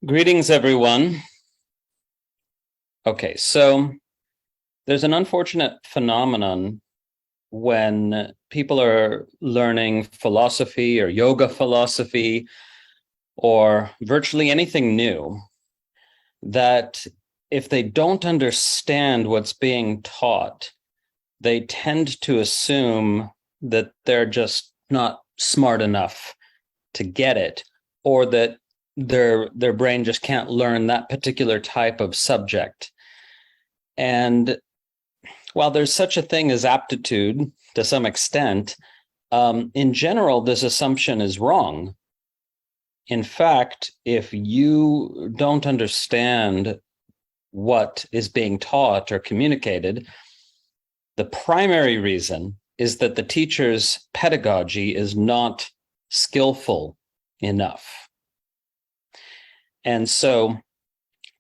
Greetings, everyone. Okay, so there's an unfortunate phenomenon when people are learning philosophy or yoga philosophy or virtually anything new, that if they don't understand what's being taught, they tend to assume that they're just not smart enough to get it, or that their brain just can't learn that particular type of subject. And while there's such a thing as aptitude to some extent, in general, this assumption is wrong. In fact, if you don't understand what is being taught or communicated, the primary reason is that the teacher's pedagogy is not skillful enough. And so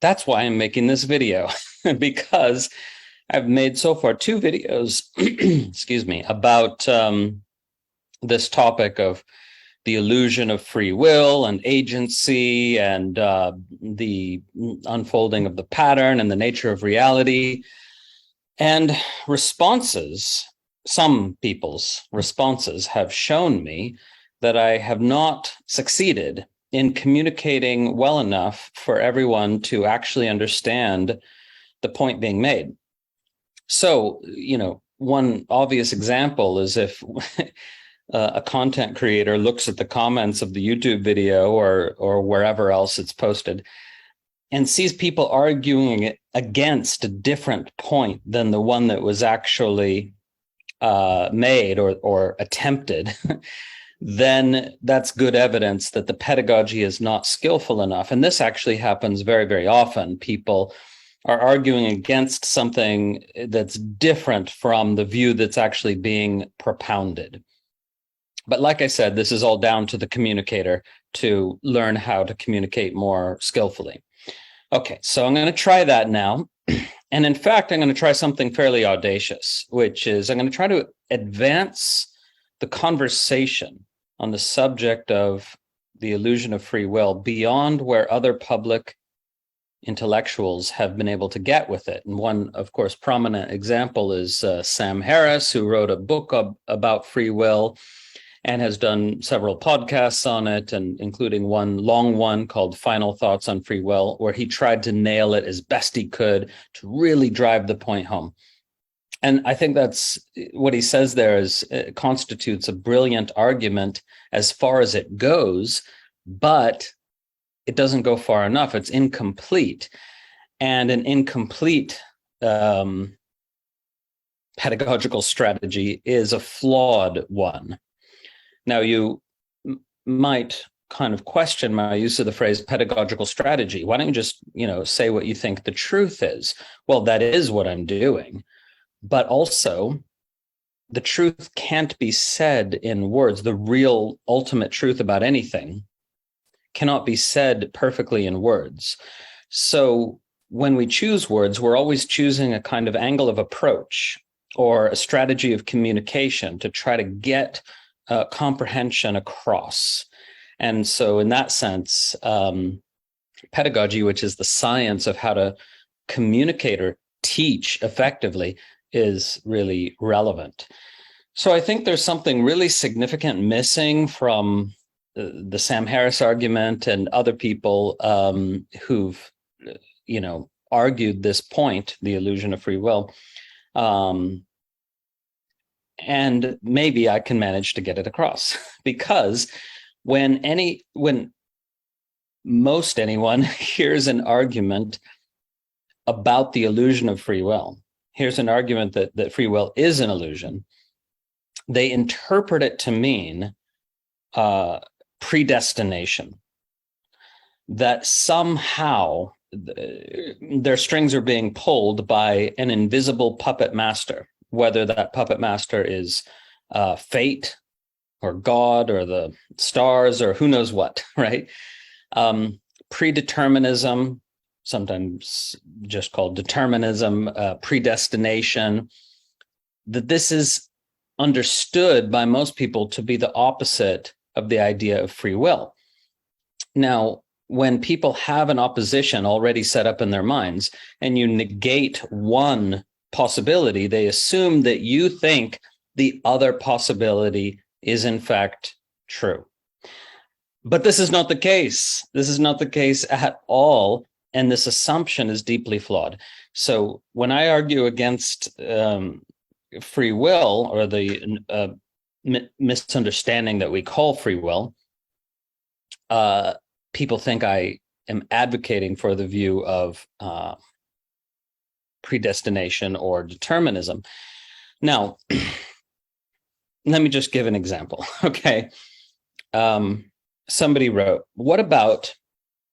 that's why I'm making this video, because I've made so far two videos, excuse me, about this topic of the illusion of free will and agency and the unfolding of the pattern and the nature of reality. And responses, some people's responses have shown me that I have not succeeded in communicating well enough for everyone to actually understand the point being made. So, one obvious example is if a content creator looks at the comments of the YouTube video or wherever else it's posted and sees people arguing against a different point than the one that was actually made or attempted, then that's good evidence that the pedagogy is not skillful enough. And this actually happens very, very often. People are arguing against something that's different from the view that's actually being propounded. But like I said, this is all down to the communicator to learn how to communicate more skillfully. Okay, so I'm going to try that now. And in fact, I'm going to try something fairly audacious, which is I'm going to try to advance the conversation on the subject of the illusion of free will beyond where other public intellectuals have been able to get with it. And one, of course, prominent example is Sam Harris, who wrote a book about free will and has done several podcasts on it, and including one long one called Final Thoughts on Free Will, where he tried to nail it as best he could to really drive the point home. And I think that's what he says there constitutes a brilliant argument as far as it goes, but it doesn't go far enough. It's incomplete. And an incomplete pedagogical strategy is a flawed one. Now, you might kind of question my use of the phrase pedagogical strategy. Why don't you just, say what you think the truth is? Well, that is what I'm doing. But also, the truth can't be said in words. The real ultimate truth about anything cannot be said perfectly in words. So when we choose words, we're always choosing a kind of angle of approach or a strategy of communication to try to get comprehension across. And so in that sense, pedagogy, which is the science of how to communicate or teach effectively, is really relevant. So I think there's something really significant missing from the Sam Harris argument and other people who've, argued this point, the illusion of free will. And maybe I can manage to get it across, because when most anyone hears an argument about the illusion of free will, here's an argument that free will is an illusion, they interpret it to mean predestination, that somehow their strings are being pulled by an invisible puppet master, whether that puppet master is fate or God or the stars or who knows what, right? Predeterminism, sometimes just called determinism, predestination, that this is understood by most people to be the opposite of the idea of free will. Now, when people have an opposition already set up in their minds and you negate one possibility, they assume that you think the other possibility is in fact true. But this is not the case. This is not the case at all. And this assumption is deeply flawed. So when I argue against free will, or the misunderstanding that we call free will, people think I am advocating for the view of predestination or determinism. Now, let me just give an example, okay? Somebody wrote, what about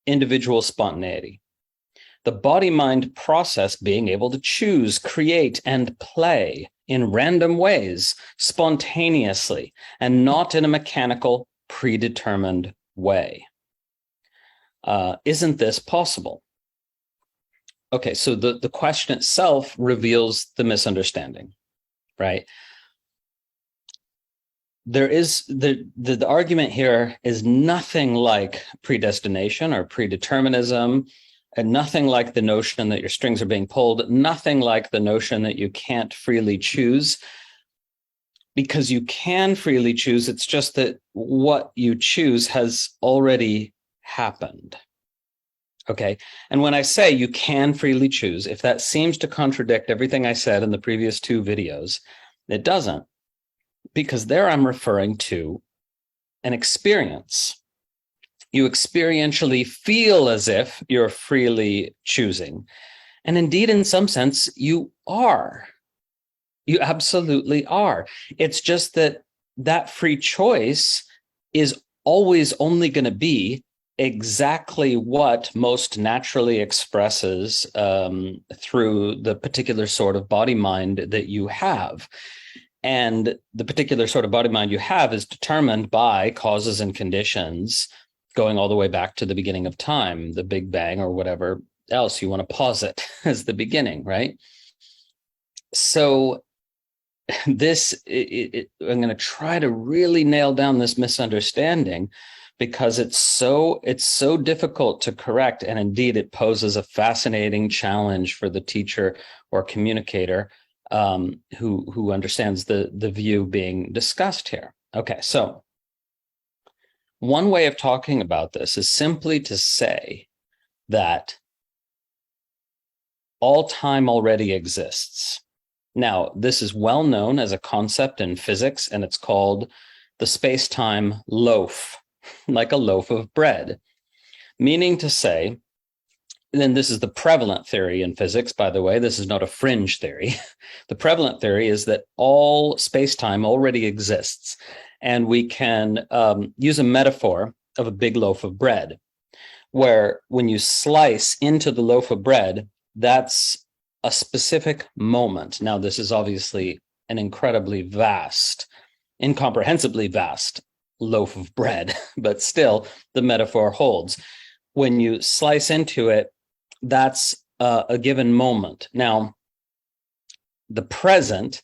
individual spontaneity? The body-mind process being able to choose, create, and play in random ways, spontaneously, and not in a mechanical, predetermined way. Isn't this possible? Okay, so the question itself reveals the misunderstanding, right? There is the argument here is nothing like predestination or predeterminism, and nothing like the notion that your strings are being pulled, nothing like the notion that you can't freely choose, because you can freely choose. It's just that what you choose has already happened. Okay. And when I say you can freely choose, if that seems to contradict everything I said in the previous two videos, it doesn't, because there I'm referring to an experience. You experientially feel as if you're freely choosing. And indeed, in some sense, you are. You absolutely are. It's just that that free choice is always only going to be exactly what most naturally expresses through the particular sort of body mind that you have. And the particular sort of body mind you have is determined by causes and conditions going all the way back to the beginning of time, the Big Bang, or whatever else you want to posit as the beginning, right? So I'm going to try to really nail down this misunderstanding, because it's so difficult to correct, and indeed it poses a fascinating challenge for the teacher or communicator who understands the view being discussed here. Okay, so one way of talking about this is simply to say that all time already exists. Now, this is well known as a concept in physics, and it's called the space-time loaf, like a loaf of bread, meaning to say, and this is the prevalent theory in physics, by the way, this is not a fringe theory. The prevalent theory is that all space-time already exists, and we can use a metaphor of a big loaf of bread, where when you slice into the loaf of bread, that's a specific moment. Now, this is obviously an incredibly vast, incomprehensibly vast loaf of bread, but still the metaphor holds. When you slice into it, that's a given moment. Now, the present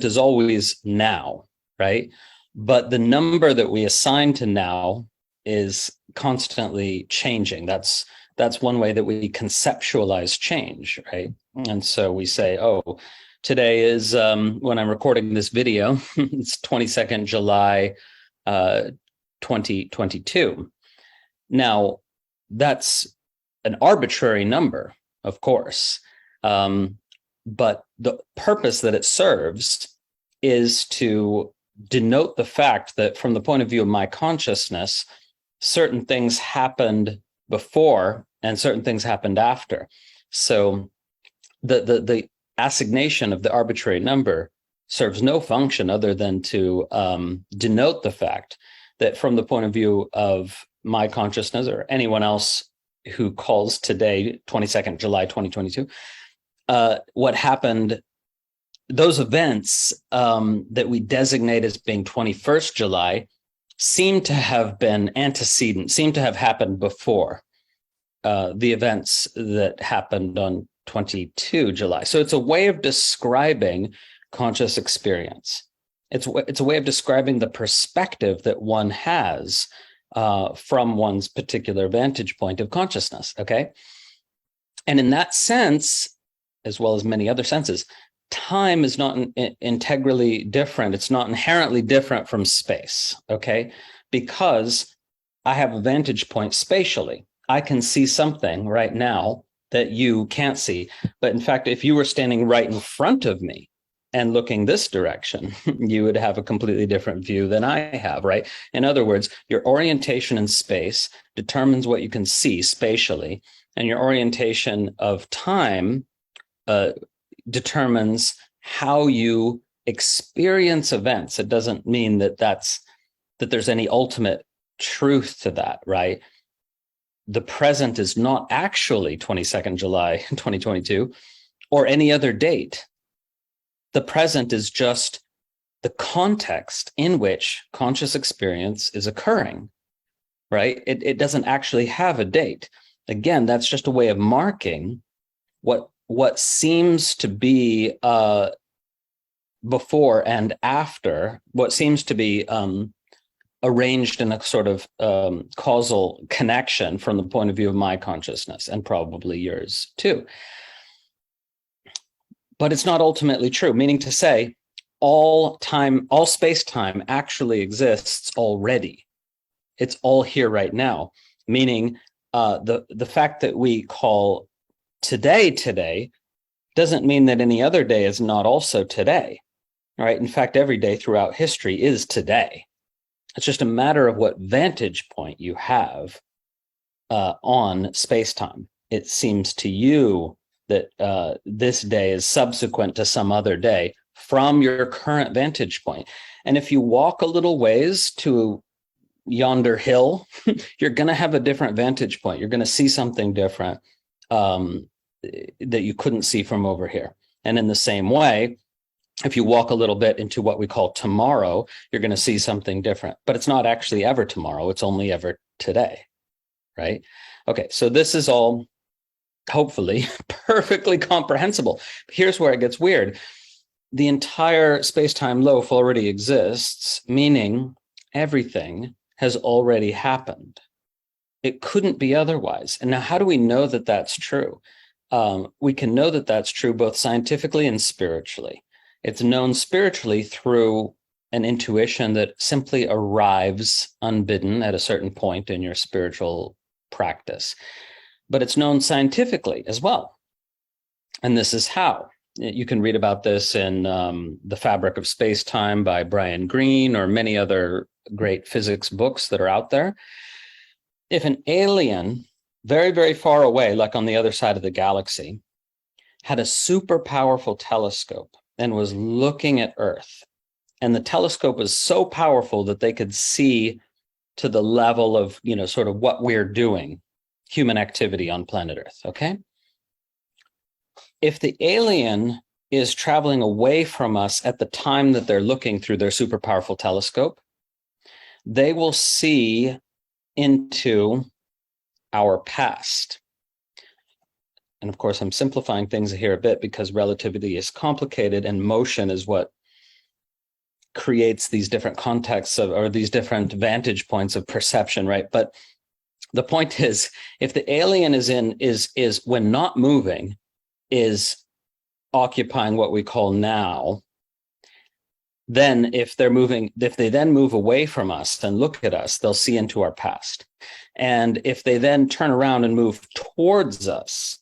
is always now, right? But the number that we assign to now is constantly changing. That's one way that we conceptualize change, right? And so we say, oh, today is, when I'm recording this video, it's 22nd July, 2022. Now, that's an arbitrary number, of course, but the purpose that it serves is to denote the fact that from the point of view of my consciousness, certain things happened before and certain things happened after. So the assignation of the arbitrary number serves no function other than to denote the fact that from the point of view of my consciousness, or anyone else who calls today 22nd July 2022, what happened, those events that we designate as being 21st July seem to have been antecedent, seem to have happened before the events that happened on 22 July. So it's a way of describing conscious experience. It's a way of describing the perspective that one has from one's particular vantage point of consciousness, okay? And in that sense, as well as many other senses, time is not integrally different. It's not inherently different from space, okay? Because I have a vantage point spatially. I can see something right now that you can't see. But in fact, if you were standing right in front of me and looking this direction, you would have a completely different view than I have, right? In other words, your orientation in space determines what you can see spatially, and your orientation of time determines how you experience events. It doesn't mean that there's any ultimate truth to that, right? The present is not actually 22nd July 2022 or any other date. The present is just the context in which conscious experience is occurring, right? It doesn't actually have a date. Again, that's just a way of marking what seems to be before and after, what seems to be arranged in a sort of causal connection from the point of view of my consciousness, and probably yours too. But it's not ultimately true, meaning to say, all space-time actually exists already. It's all here right now, meaning the fact that we call today doesn't mean that any other day is not also today, right? In fact, every day throughout history is today. It's just a matter of what vantage point you have on space-time. It seems to you that this day is subsequent to some other day from your current vantage point. And if you walk a little ways to yonder hill, you're going to have a different vantage point. You're going to see something different that you couldn't see from over here. And in the same way, if you walk a little bit into what we call tomorrow, you're going to see something different. But it's not actually ever tomorrow. It's only ever today, right? Okay, so this is all hopefully perfectly comprehensible. Here's where it gets weird. The entire space-time loaf already exists, meaning everything has already happened. It couldn't be otherwise. And now, how do we know that that's true? We can know that that's true both scientifically and spiritually. It's known spiritually through an intuition that simply arrives unbidden at a certain point in your spiritual practice. But it's known scientifically as well. And this is how. You can read about this in The Fabric of Space-Time by Brian Greene, or many other great physics books that are out there. If an alien very, very far away, like on the other side of the galaxy, had a super powerful telescope and was looking at Earth, and the telescope was so powerful that they could see to the level of, sort of what we're doing, human activity on planet Earth, okay? If the alien is traveling away from us at the time that they're looking through their super powerful telescope, they will see into our past. And of course, I'm simplifying things here a bit because relativity is complicated and motion is what creates these different contexts or these different vantage points of perception, right? But the point is, if the alien is when not moving, is occupying what we call now, then if they then move away from us and look at us, they'll see into our past. And if they then turn around and move towards us,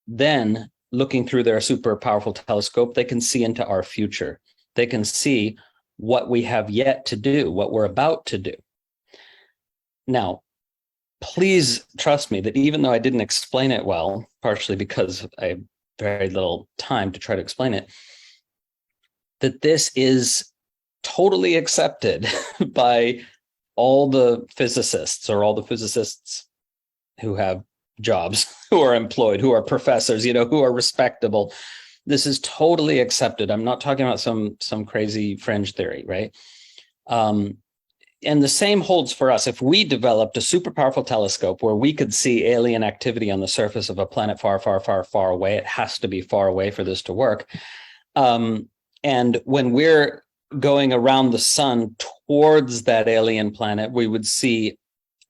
then looking through their super powerful telescope, they can see into our future. They can see what we have yet to do, what we're about to do. Now, please trust me that even though I didn't explain it well, partially because I have very little time to try to explain it, that this is totally accepted by all the physicists, or all the physicists who have jobs, who are employed, who are professors, who are respectable. This is totally accepted. I'm not talking about some crazy fringe theory, right? And the same holds for us. If we developed a super powerful telescope where we could see alien activity on the surface of a planet far, far, far, far away, it has to be far away for this to work. And when we're going around the sun towards that alien planet, we would see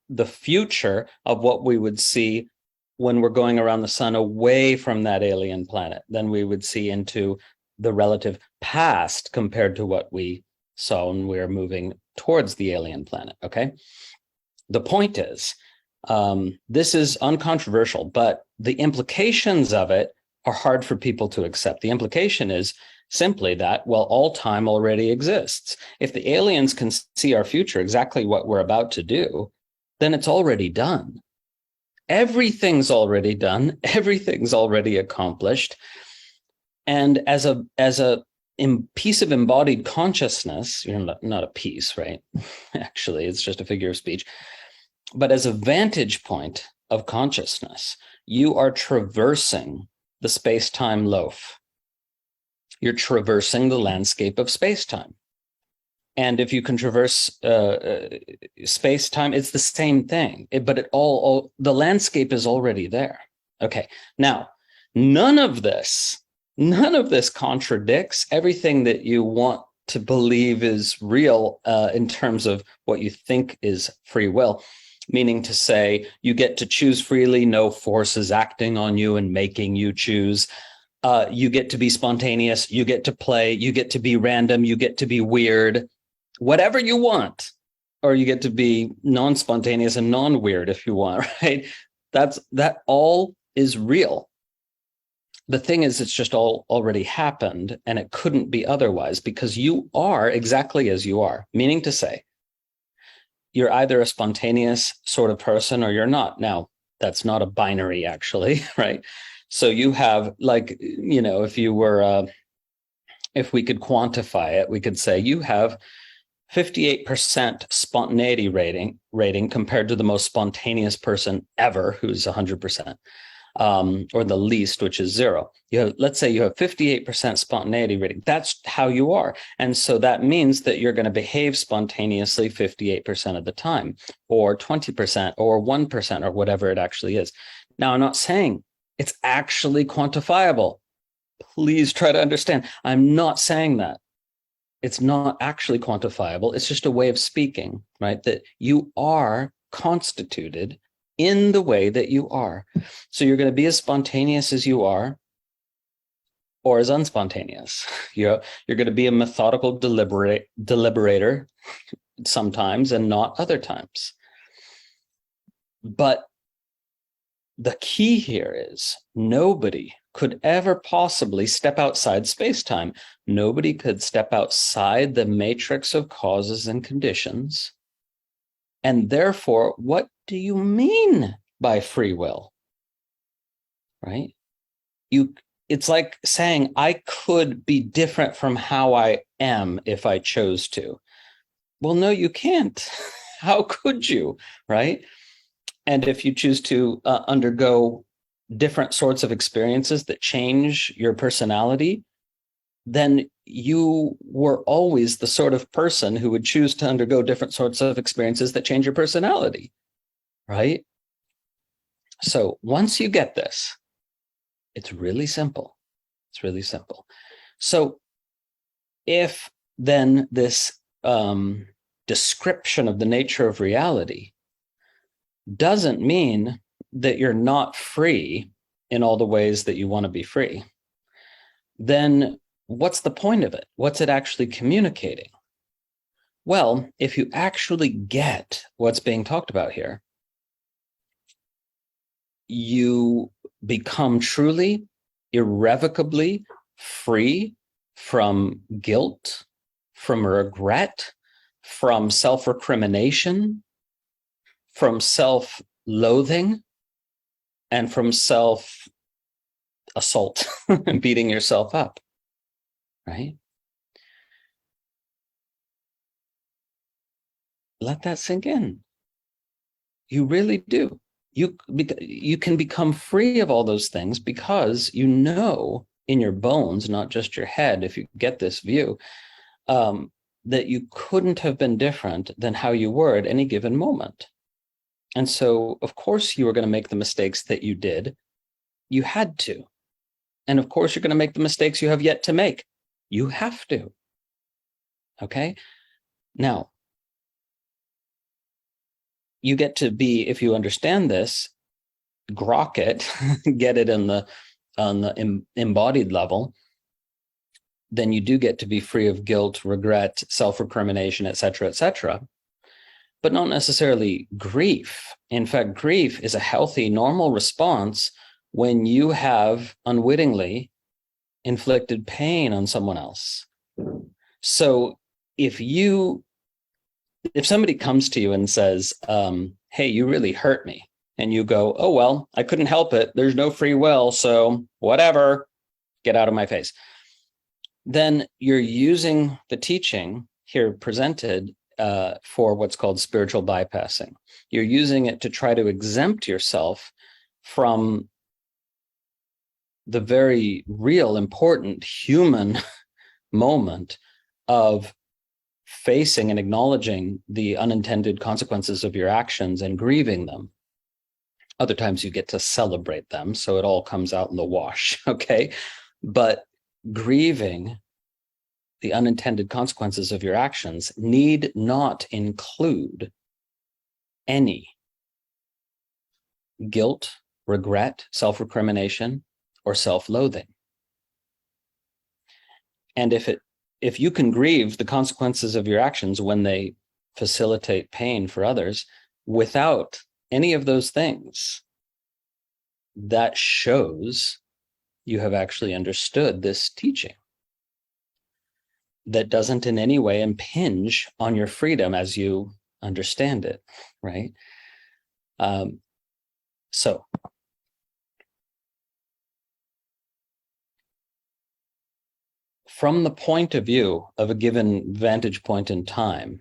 the future of what we would see when we're going around the sun away from that alien planet. Then we would see into the relative past compared to what we saw when we were moving towards the alien planet. Okay. The point is, this is uncontroversial, but the implications of it are hard for people to accept. The implication is simply that, well, all time already exists. If the aliens can see our future, exactly what we're about to do, then it's already done. Everything's already done. Everything's already accomplished. And as a piece of embodied consciousness, you're not a piece, right? Actually, it's just a figure of speech. But as a vantage point of consciousness, you are traversing the space-time loaf. You're traversing the landscape of space-time. And if you can traverse space-time, it's the same thing. But the landscape is already there. Okay. Now, none of this contradicts everything that you want to believe is real in terms of what you think is free will. Meaning to say, you get to choose freely, no force is acting on you and making you choose. You get to be spontaneous, you get to play, you get to be random, you get to be weird, whatever you want, or you get to be non-spontaneous and non-weird if you want, right? That all is real. The thing is, it's just all already happened, and it couldn't be otherwise because you are exactly as you are, meaning to say, you're either a spontaneous sort of person or you're not. Now, that's not a binary, actually, right? So you have, like, if we could quantify it, we could say you have 58% spontaneity rating compared to the most spontaneous person ever, who's 100%. Or the least, which is 0. Let's say you have 58% spontaneity rating. That's how you are. And so that means that you're going to behave spontaneously 58% of the time, or 20%, or 1%, or whatever it actually is. Now, I'm not saying it's actually quantifiable. Please try to understand. I'm not saying that. It's not actually quantifiable. It's just a way of speaking, right? That you are constituted in the way that you are. So you're going to be as spontaneous as you are, or as unspontaneous. You're going to be a methodical deliberator sometimes and not other times. But the key here is nobody could ever possibly step outside space-time. Nobody could step outside the matrix of causes and conditions. And therefore, what do you mean by free will? Right? It's like saying I could be different from how I am if I chose to. Well, no, you can't. How could you? Right? And if you choose to undergo different sorts of experiences that change your personality, then you were always the sort of person who would choose to undergo different sorts of experiences that change your personality, right? So once you get this, it's really simple. It's really simple. So if then this description of the nature of reality doesn't mean that you're not free in all the ways that you want to be free, then what's the point of it? What's it actually communicating? Well, if you actually get what's being talked about here, you become truly, irrevocably free from guilt, from regret, from self-recrimination, from self-loathing, and from self-assault and beating yourself up, right? Let that sink in. You really do. You can become free of all those things because you know in your bones, not just your head, if you get this view, that you couldn't have been different than how you were at any given moment. And so, of course, you were going to make the mistakes that you did. You had to. And of course, you're going to make the mistakes you have yet to make. You have to. Okay. Now, you get to be, if you understand this, grok it, get it on the embodied level, then you do get to be free of guilt, regret, self-recrimination, etc., but not necessarily grief. In fact, grief is a healthy, normal response when you have unwittingly inflicted pain on someone else. So if somebody comes to you and says, hey, you really hurt me, and you go, oh, well, I couldn't help it. There's no free will. So whatever, get out of my face. Then you're using the teaching here presented for what's called spiritual bypassing. You're using it to try to exempt yourself from the very real, important human moment of facing and acknowledging the unintended consequences of your actions and grieving them. Other times you get to celebrate them, so it all comes out in the wash, okay? But grieving the unintended consequences of your actions need not include any guilt, regret, self-recrimination, or self-loathing. And if you can grieve the consequences of your actions when they facilitate pain for others without any of those things, that shows you have actually understood this teaching that doesn't in any way impinge on your freedom as you understand it, right? So from the point of view of a given vantage point in time,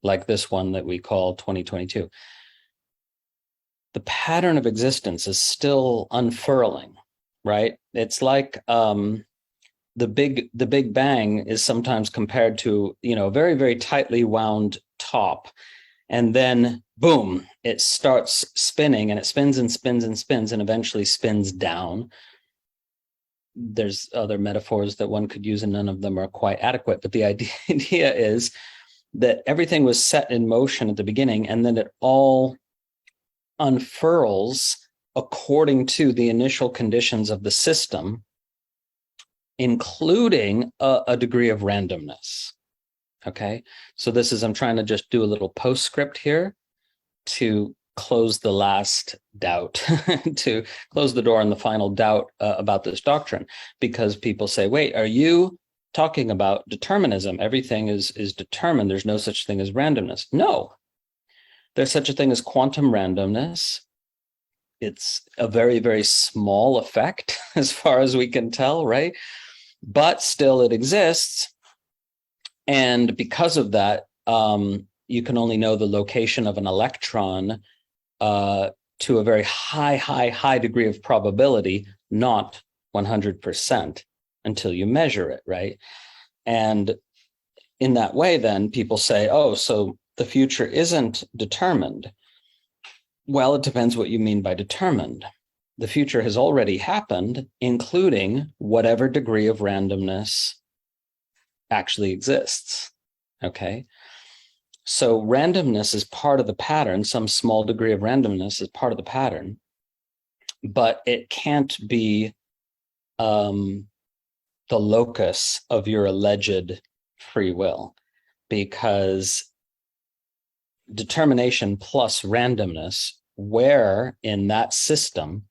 like this one that we call 2022, the pattern of existence is still unfurling, right? It's like the Big Bang is sometimes compared to, a very, very tightly wound top. And then boom, it starts spinning, and it spins and spins and spins and eventually spins down. There's other metaphors that one could use, and none of them are quite adequate. But the idea is that everything was set in motion at the beginning, and then it all unfurls according to the initial conditions of the system, including a degree of randomness. Okay, so this is, I'm trying to just do a little postscript here to close the last doubt, to close the door on the final doubt about this doctrine, because people say, wait, are you talking about determinism? Everything is determined. There's no such thing as randomness. No, there's such a thing as quantum randomness. It's a very, very small effect as far as we can tell, right? But still it exists. And because of that, you can only know the location of an electron to a very high degree of probability, not 100% until you measure it, right? And in that way, then people say, oh, so the future isn't determined. Well, it depends what you mean by determined. The future has already happened, including whatever degree of randomness actually exists, okay? So randomness is part of the pattern. Some small degree of randomness is part of the pattern, but it can't be the locus of your alleged free will, because determination plus randomness, where in that system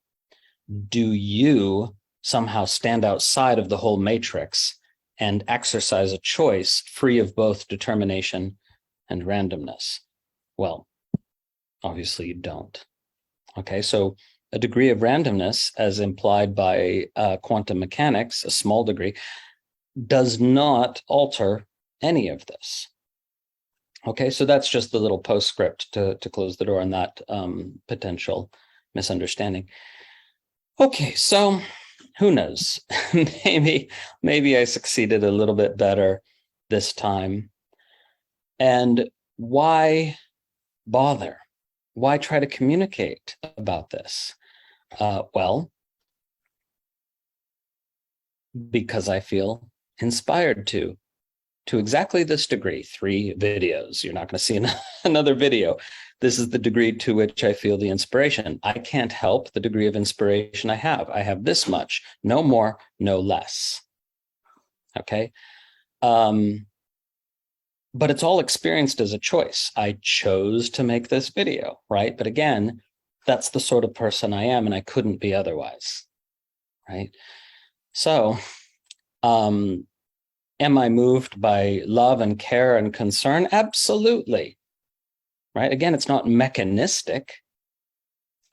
do you somehow stand outside of the whole matrix and exercise a choice free of both determination and randomness? Well, obviously you don't. Okay, so a degree of randomness, as implied by quantum mechanics, a small degree, does not alter any of this. Okay, so that's just the little postscript to close the door on that potential misunderstanding. Okay, so who knows? maybe I succeeded a little bit better this time. And why bother? Why try to communicate about this? Well, because I feel inspired to. to exactly this degree, 3 videos. You're not going to see another video. This is the degree to which I feel the inspiration. I can't help the degree of inspiration I have. I have this much, no more, no less. Okay. But it's all experienced as a choice. I chose to make this video, right? But again, that's the sort of person I am, and I couldn't be otherwise, right? So, am I moved by love and care and concern? Absolutely, right? Again, it's not mechanistic.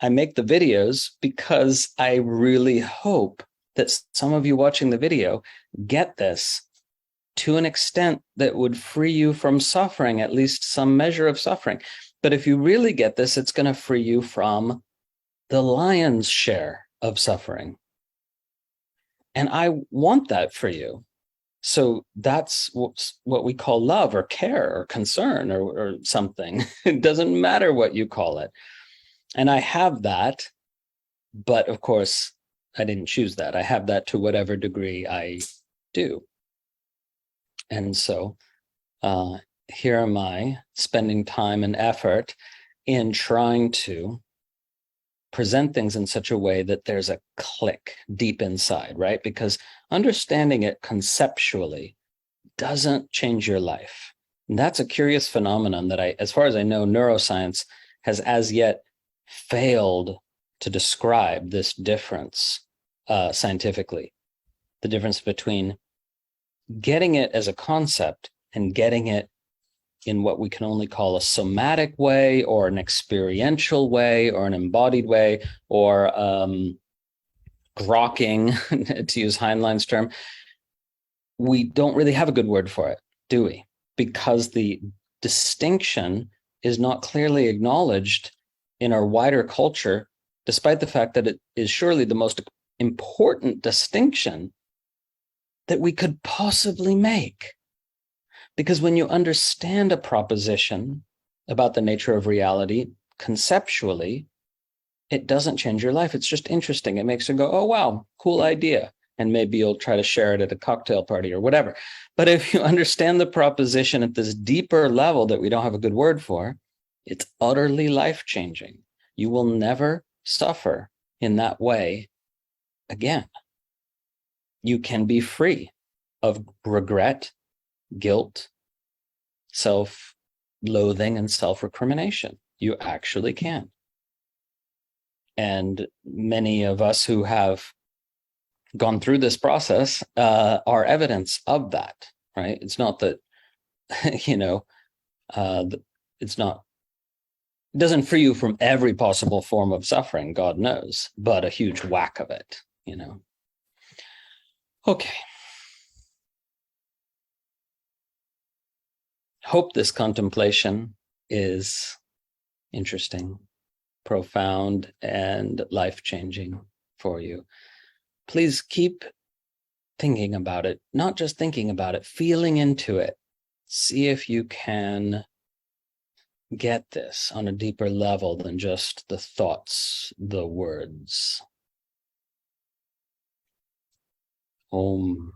I make the videos because I really hope that some of you watching the video get this to an extent that would free you from suffering, at least some measure of suffering. But if you really get this, it's going to free you from the lion's share of suffering. And I want that for you. So that's what we call love or care or concern or something. It doesn't matter what you call it. And I have that, but of course, I didn't choose that. I have that to whatever degree I do. And so here am I spending time and effort in trying to present things in such a way that there's a click deep inside, right? Because understanding it conceptually doesn't change your life. And that's a curious phenomenon that as far as I know, neuroscience has as yet failed to describe this difference scientifically, the difference between getting it as a concept and getting it in what we can only call a somatic way or an experiential way or an embodied way or grokking, to use Heinlein's term. We don't really have a good word for it, do we? Because the distinction is not clearly acknowledged in our wider culture, despite the fact that it is surely the most important distinction that we could possibly make. Because when you understand a proposition about the nature of reality conceptually, it doesn't change your life. It's just interesting. It makes you go, oh, wow, cool idea. And maybe you'll try to share it at a cocktail party or whatever. But if you understand the proposition at this deeper level that we don't have a good word for, it's utterly life-changing. You will never suffer in that way again. You can be free of regret, guilt, self-loathing, and self-recrimination. You actually can. And many of us who have gone through this process are evidence of that, right? It's not that, it's not, it doesn't free you from every possible form of suffering, God knows, but a huge whack of it, Okay. Hope this contemplation is interesting, profound, and life-changing for you. Please keep thinking about it, not just thinking about it, feeling into it. See if you can get this on a deeper level than just the thoughts, the words. Om.